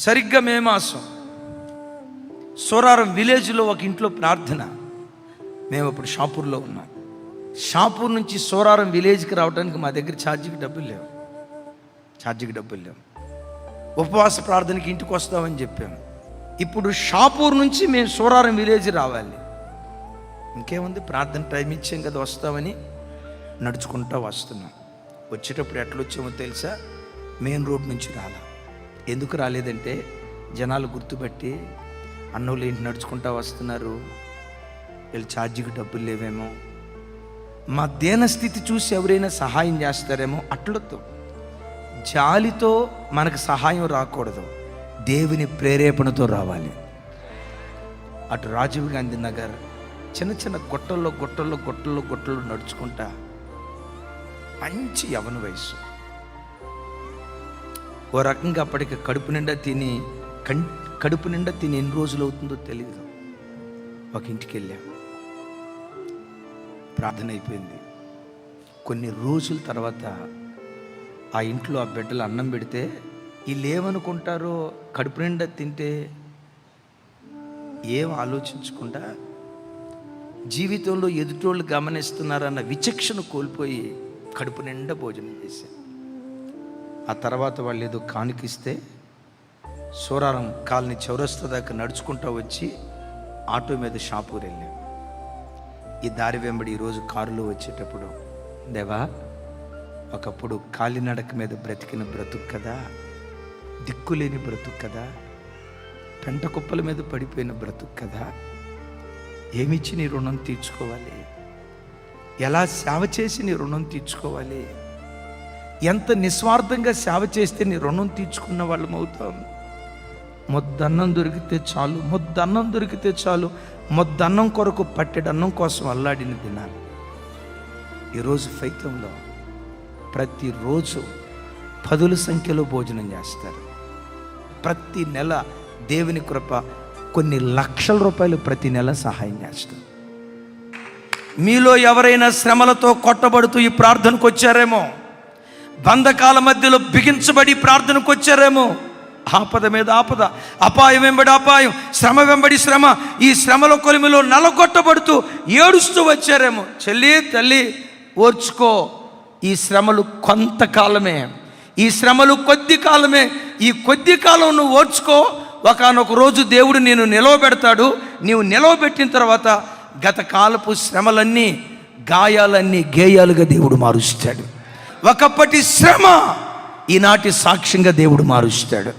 సరిగ్గా మే మాసం సోరారం విలేజ్లో ఒక ఇంట్లో ప్రార్థన. మేము అప్పుడు షాపూర్లో ఉన్నాం. షాపూర్ నుంచి సోరారం విలేజ్కి రావడానికి మా దగ్గర ఛార్జీకి డబ్బులు లేవు. ఉపవాస ప్రార్థనకి ఇంటికి వస్తామని చెప్పాము. ఇప్పుడు షాపూర్ నుంచి మేము సోరారం విలేజ్ రావాలి. ఇంకేముంది, ప్రార్థన టైం ఇచ్చాం కదా, వస్తామని నడుచుకుంటూ వస్తున్నాం. వచ్చేటప్పుడు ఎట్లా వచ్చామో తెలుసా? మెయిన్ రోడ్ నుంచి రాలా. ఎందుకు రాలేదంటే జనాలు గుర్తుపట్టి, అన్నోళ్ళు ఏంటి నడుచుకుంటూ వస్తున్నారు, వీళ్ళు ఛార్జీకి డబ్బులు లేవేమో, మా దీన స్థితి చూసి ఎవరైనా సహాయం చేస్తారేమో, అట్లతో జాలితో మనకు సహాయం రాకూడదు, దేవుని ప్రేరేపణతో రావాలి. అటు రాజీవ్ గాంధీ నగర్ చిన్న చిన్న గుట్టల్లో నడుచుకుంటా, మంచి యవ్వన వయసు. ఓ రకంగా అప్పటికి కడుపు నిండా తిని ఎన్ని రోజులు అవుతుందో తెలియదు. ఒక ఇంటికి వెళ్ళాం, ప్రార్థన అయిపోయింది. కొన్ని రోజుల తర్వాత ఆ ఇంట్లో ఆ బిడ్డలు అన్నం పెడితే వీళ్ళు ఏమనుకుంటారో, కడుపు నిండా తింటే ఏం ఆలోచించకుండా జీవితంలో ఎదుటోళ్ళు గమనిస్తున్నారన్న విచక్షణ కోల్పోయి కడుపు నిండా భోజనం చేశారు. ఆ తర్వాత వాళ్ళు ఏదో కానుకిస్తే సోరారం కాలనీ చౌరస్తా దాకా నడుచుకుంటూ వచ్చి ఆటో మీద షాపూర్ వెళ్ళాం. ఈ దారి వెంబడి ఈరోజు కారులో వచ్చేటప్పుడు, దేవా, ఒకప్పుడు కాలినడక మీద బ్రతికిన బ్రతుకు కదా, దిక్కులేని బ్రతుకు కదా, పెంట కుప్పల మీద పడిపోయిన బ్రతుకు కదా, ఏమిచ్చి నీ రుణం తీర్చుకోవాలి, ఎలా సేవ చేసి నీ రుణం తీర్చుకోవాలి, ఎంత నిస్వార్థంగా సేవ చేస్తే నీ రుణం తీర్చుకున్న వాళ్ళం అవుతాం. మొద్దన్నం దొరికితే చాలు, మొద్దన్నం కొరకు పట్టెడన్నం కోసం అల్లాడిన దినాలు. ఈరోజు ఫైతంలో ప్రతిరోజు 10 సంఖ్యలో భోజనం చేస్తారు. ప్రతి నెల దేవుని కృప కొన్ని లక్షల రూపాయలు ప్రతి నెల సహాయం చేస్తారు. మీలో ఎవరైనా శ్రమలతో కొట్టబడుతూ ఈ ప్రార్థనకు వచ్చారేమో, బంధకాల మధ్యలో బిగించబడి ప్రార్థనకు వచ్చారేమో, ఆపద మీద ఆపద, అపాయం వెంబడి అపాయం, శ్రమ వెంబడి శ్రమ, ఈ శ్రమల కొలిమిలో నలగొట్టబడుతూ ఏడుస్తూ వచ్చారేమో. చెల్లి, తల్లి, ఓర్చుకో. ఈ శ్రమలు కొంతకాలమే, ఈ శ్రమలు కొద్ది కాలమే. ఈ కొద్ది కాలం నువ్వు ఓర్చుకో. ఒకానొక రోజు దేవుడు నేను నిలవబెడతాడు. నీవు నిలవబెట్టిన తర్వాత గత కాలపు శ్రమలన్నీ, గాయాలన్నీ గేయాలుగా దేవుడు మారుస్తాడు. ఒకప్పటి శ్రమ ఈనాటి సాక్ష్యంగా దేవుడు మారుస్తాడు.